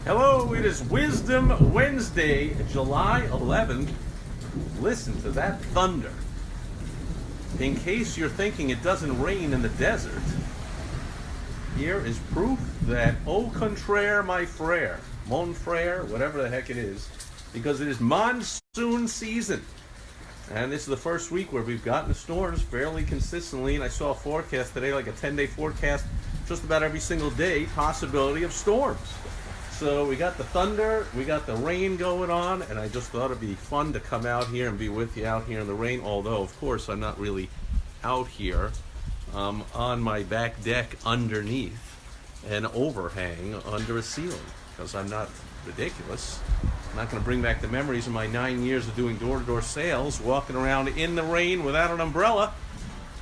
Hello, it is Wisdom Wednesday, July 11th. Listen to that thunder. In case you're thinking it doesn't rain in the desert, here is proof that au contraire, my frere, mon frere, whatever the heck it is, because it is monsoon season. And this is the first week where we've gotten the storms fairly consistently, and I saw a forecast today, like a 10-day forecast, just about every single day, possibility of storms. So we got the thunder, we got the rain going on, and I just thought it'd be fun to come out here and be with you out here in the rain, although, of course, I'm not really out here. On my back deck underneath an overhang under a ceiling, because I'm not ridiculous. I'm not going to bring back the memories of my 9 years of doing door-to-door sales, walking around in the rain without an umbrella,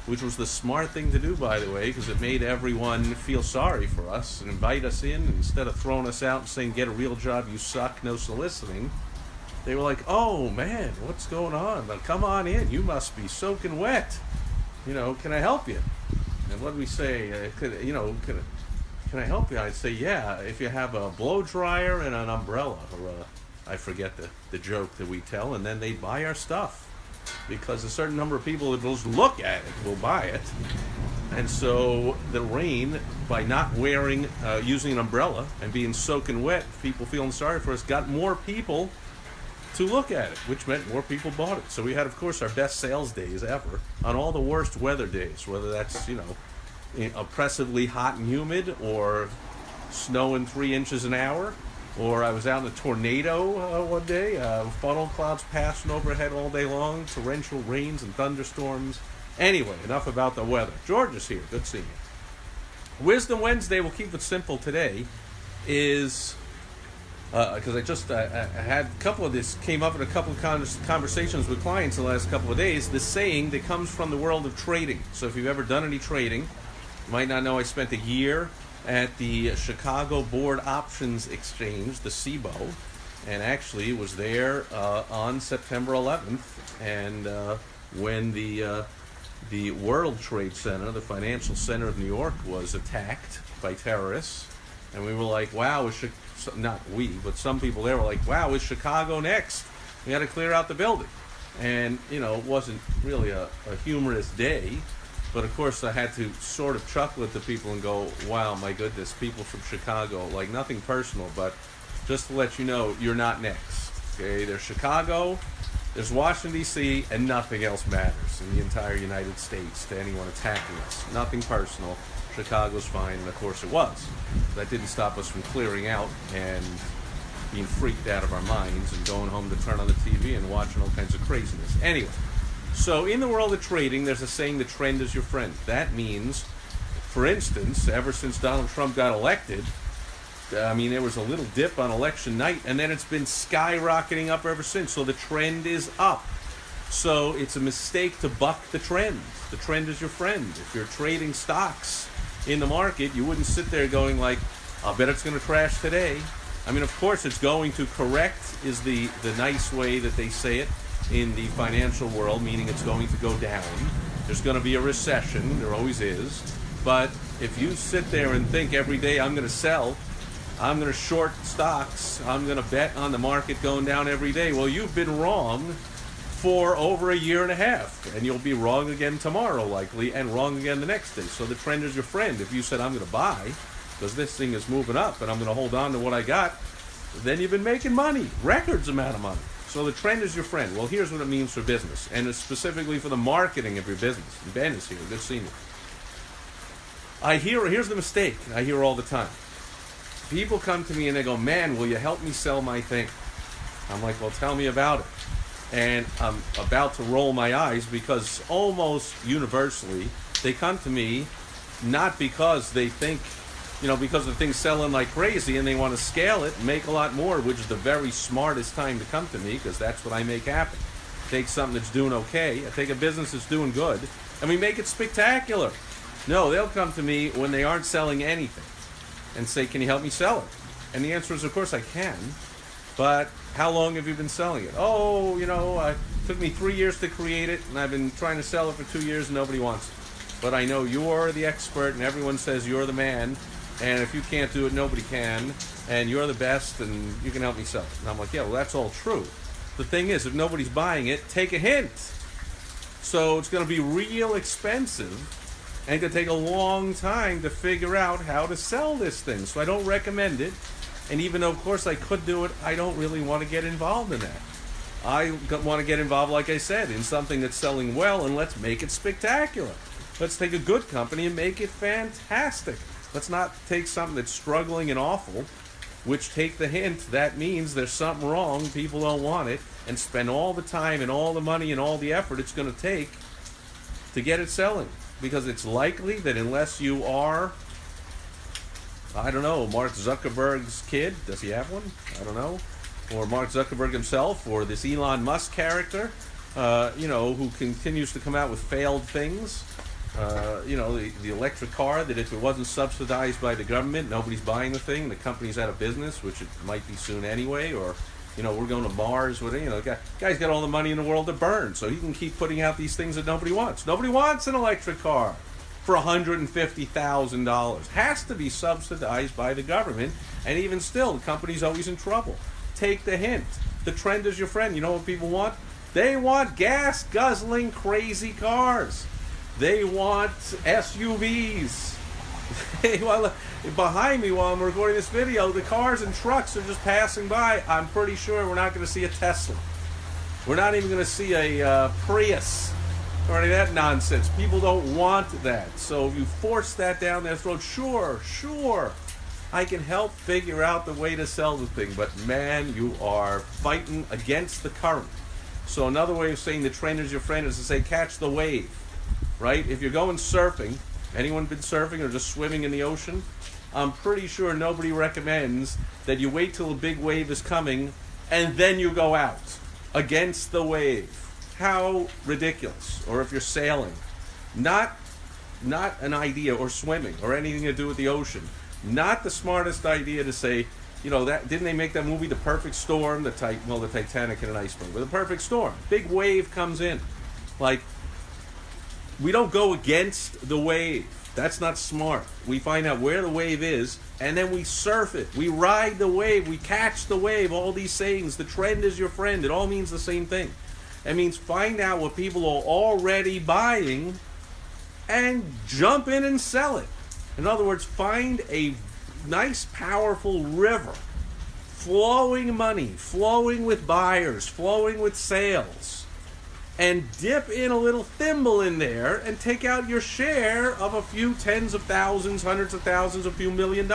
which was the smart thing to do, by the way, because it made everyone feel sorry for us and invite us in. Instead of throwing us out and saying, get a real job, you suck, no soliciting, they were like, oh man, what's going on? Now, come on in, you must be soaking wet. Can I help you? And what do we say? Can I help you? I'd say, yeah, if you have a blow dryer and an umbrella, or I forget the joke that we tell, and then they'd buy our stuff. Because a certain number of people that will just look at it will buy it. And so the rain, by not using an umbrella and being soaking wet, people feeling sorry for us, got more people to look at it, which meant more people bought it. So we had, of course, our best sales days ever on all the worst weather days, whether that's, oppressively hot and humid, or snowing 3 inches an hour, or I was out in a tornado one day, funnel clouds passing overhead all day long, torrential rains and thunderstorms. Anyway, enough about the weather. George is here. Good seeing you. Wisdom Wednesday, we'll keep it simple today, is, because I had a couple of this, came up in a couple of conversations with clients the last couple of days, this saying that comes from the world of trading. So if you've ever done any trading, you might not know I spent a year at the Chicago Board Options Exchange, the SIBO, and actually was there on September 11th, and when the World Trade Center, the financial center of New York, was attacked by terrorists, and we were like, wow, not we, but some people there were like, wow, is Chicago next? We had to clear out the building. And, it wasn't really a humorous day. But of course, I had to sort of chuckle at the people and go, wow, my goodness, people from Chicago, like nothing personal, but just to let you know, you're not next. Okay, there's Chicago, there's Washington, D.C., and nothing else matters in the entire United States to anyone attacking us. Nothing personal. Chicago's fine, and of course it was. That didn't stop us from clearing out and being freaked out of our minds and going home to turn on the TV and watching all kinds of craziness. Anyway. So in the world of trading, there's a saying, the trend is your friend. That means, for instance, ever since Donald Trump got elected, there was a little dip on election night, and then it's been skyrocketing up ever since. So the trend is up. So it's a mistake to buck the trend. The trend is your friend. If you're trading stocks in the market, you wouldn't sit there going like, I'll bet it's going to crash today. Of course, it's going to correct is the nice way that they say it in the financial world, meaning it's going to go down. There's going to be a recession, there always is. But if you sit there and think every day, I'm going to sell, I'm going to short stocks, I'm going to bet on the market going down every day, well, you've been wrong for over a year and a half, and you'll be wrong again tomorrow likely, and wrong again the next day. So the trend is your friend. If you said, I'm going to buy because this thing is moving up and I'm going to hold on to what I got, then you've been making money, records amount of money. So the trend is your friend. Well, here's what it means for business, and it's specifically for the marketing of your business. And Ben is here. Good seeing you. Here's the mistake I hear all the time. People come to me and they go, man, will you help me sell my thing? I'm like, well, tell me about it. And I'm about to roll my eyes because almost universally they come to me not because they think, because the thing's selling like crazy and they want to scale it and make a lot more, which is the very smartest time to come to me because that's what I make happen. Take something that's doing okay, I take a business that's doing good, and we make it spectacular. No, they'll come to me when they aren't selling anything and say, can you help me sell it? And the answer is, of course I can, but how long have you been selling it? Oh, it took me 3 years to create it, and I've been trying to sell it for 2 years and nobody wants it. But I know you're the expert and everyone says you're the man. and if you can't do it, nobody can, and you're the best, and you can help me sell it. And I'm like, yeah, well, that's all true. The thing is, if nobody's buying it, take a hint. So it's going to be real expensive, and it's going to take a long time to figure out how to sell this thing. So I don't recommend it. And even though, of course, I could do it, I don't really want to get involved in that. I want to get involved, like I said, in something that's selling well, and let's make it spectacular. Let's take a good company and make it fantastic. Let's not take something that's struggling and awful, which, take the hint, that means there's something wrong, people don't want it, and spend all the time and all the money and all the effort it's going to take to get it selling. Because it's likely that unless you are, I don't know, Mark Zuckerberg's kid, does he have one? I don't know. Or Mark Zuckerberg himself, or this Elon Musk character, who continues to come out with failed things. The electric car, that if it wasn't subsidized by the government, nobody's buying the thing, the company's out of business, which it might be soon anyway, or, we're going to Mars with it. The guy's got all the money in the world to burn, so he can keep putting out these things that nobody wants. Nobody wants an electric car for $150,000. Has to be subsidized by the government, and even still, the company's always in trouble. Take the hint. The trend is your friend. You know what people want? They want gas-guzzling, crazy cars. They want SUVs. Behind me while I'm recording this video, the cars and trucks are just passing by. I'm pretty sure we're not going to see a Tesla. We're not even going to see a Prius or any of that nonsense. People don't want that. So if you force that down their throat, sure, I can help figure out the way to sell the thing. But man, you are fighting against the current. So another way of saying the trend is your friend is to say catch the wave. Right? If you're going surfing, anyone been surfing or just swimming in the ocean? I'm pretty sure nobody recommends that you wait till a big wave is coming and then you go out against the wave. How ridiculous. Or if you're sailing. Not an idea, or swimming, or anything to do with the ocean. Not the smartest idea to say, that didn't they make that movie The Perfect Storm? The Titanic and an iceberg. But The Perfect Storm. Big wave comes in. We don't go against the wave. That's not smart. We find out where the wave is, and then we surf it. We ride the wave. We catch the wave. All these sayings. The trend is your friend. It all means the same thing. It means find out what people are already buying and jump in and sell it. In other words, find a nice, powerful river, flowing money, flowing with buyers, flowing with sales, and dip in a little thimble in there and take out your share of a few tens of thousands, hundreds of thousands, a few $1 million.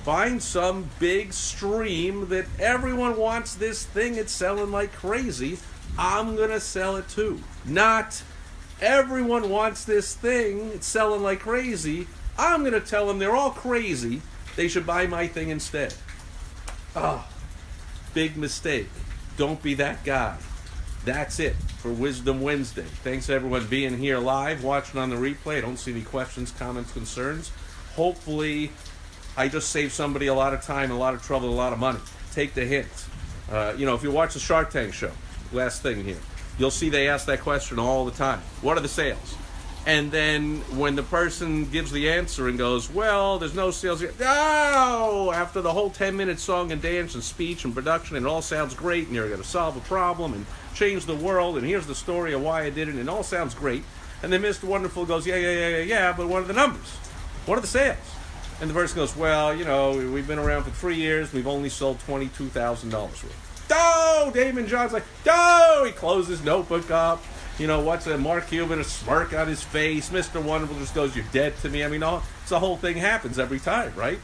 Find some big stream that everyone wants this thing, it's selling like crazy. I'm going to sell it too. Not everyone wants this thing, it's selling like crazy. I'm going to tell them they're all crazy. They should buy my thing instead. Big mistake. Don't be that guy. That's it for Wisdom Wednesday. Thanks everyone being here live, watching on the replay. I don't see any questions, comments, concerns. Hopefully, I just saved somebody a lot of time, a lot of trouble, a lot of money. Take the hint. If you watch the Shark Tank show, last thing here, you'll see they ask that question all the time. What are the sales? And then when the person gives the answer and goes, well, there's no sales yet. No! After the whole 10-minute song and dance and speech and production, and it all sounds great, and you're going to solve a problem and change the world, and here's the story of why I did it, and it all sounds great. And then Mr. Wonderful goes, yeah, but what are the numbers? What are the sales? And the person goes, well, we've been around for 3 years, we've only sold $22,000 worth. Oh! Damon John's like, oh! He closed his notebook up. What's a Mark Cuban, a smirk on his face. Mr. Wonderful just goes, you're dead to me. The whole thing happens every time, right?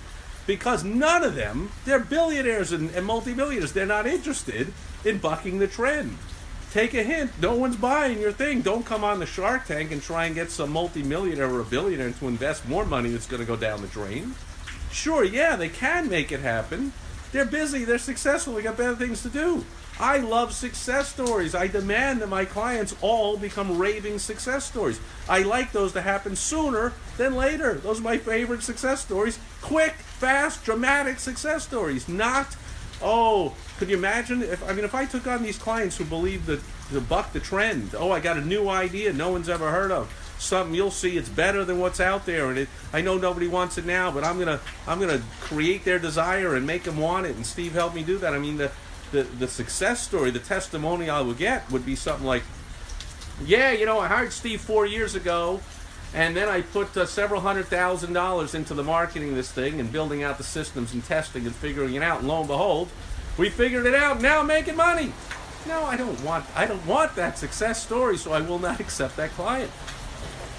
Because none of them, they're billionaires and multimillionaires. They're not interested in bucking the trend. Take a hint. No one's buying your thing. Don't come on the Shark Tank and try and get some multimillionaire or a billionaire to invest more money that's going to go down the drain. Sure, yeah, they can make it happen. They're busy. They're successful. They got better things to do. I love success stories. I demand that my clients all become raving success stories. I like those to happen sooner than later. Those are my favorite success stories. Quick, fast, dramatic success stories. Not, could you imagine if I took on these clients who believe that to buck the trend. I got a new idea no one's ever heard of. something you'll see it's better than what's out there, and I know nobody wants it now, but I'm gonna create their desire and make them want it. And Steve helped me do that. I mean, the success story, the testimony I would get would be something like, yeah, I hired Steve 4 years ago, and then I put several $100,000 into the marketing of this thing and building out the systems and testing and figuring it out. And lo and behold, we figured it out. Now I'm making money. No, I don't want that success story, so I will not accept that client.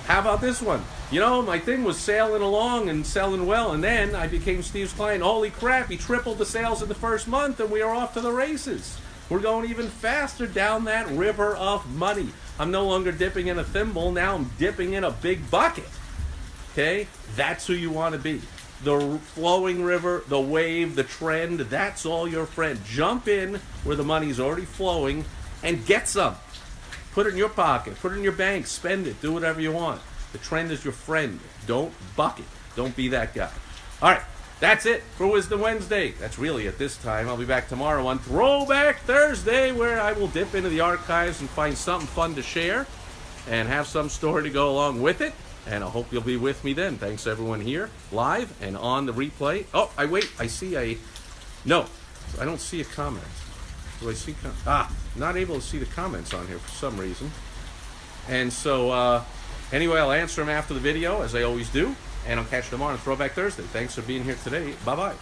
How about this one? My thing was sailing along and selling well, and then I became Steve's client. Holy crap, he tripled the sales in the first month, and we are off to the races. We're going even faster down that river of money. I'm no longer dipping in a thimble. Now I'm dipping in a big bucket. Okay? That's who you want to be. The flowing river, the wave, the trend, that's all your friend. Jump in where the money's already flowing and get some. Put it in your pocket. Put it in your bank. Spend it. Do whatever you want. The trend is your friend. Don't buck it. Don't be that guy. All right. That's it for Wisdom Wednesday. That's really at this time. I'll be back tomorrow on Throwback Thursday, where I will dip into the archives and find something fun to share and have some story to go along with it. And I hope you'll be with me then. Thanks everyone here, live and on the replay. Oh, no, I don't see a comment. Do I see not able to see the comments on here for some reason. And so, anyway, I'll answer them after the video, as I always do. And I'll catch you tomorrow on Throwback Thursday. Thanks for being here today. Bye-bye.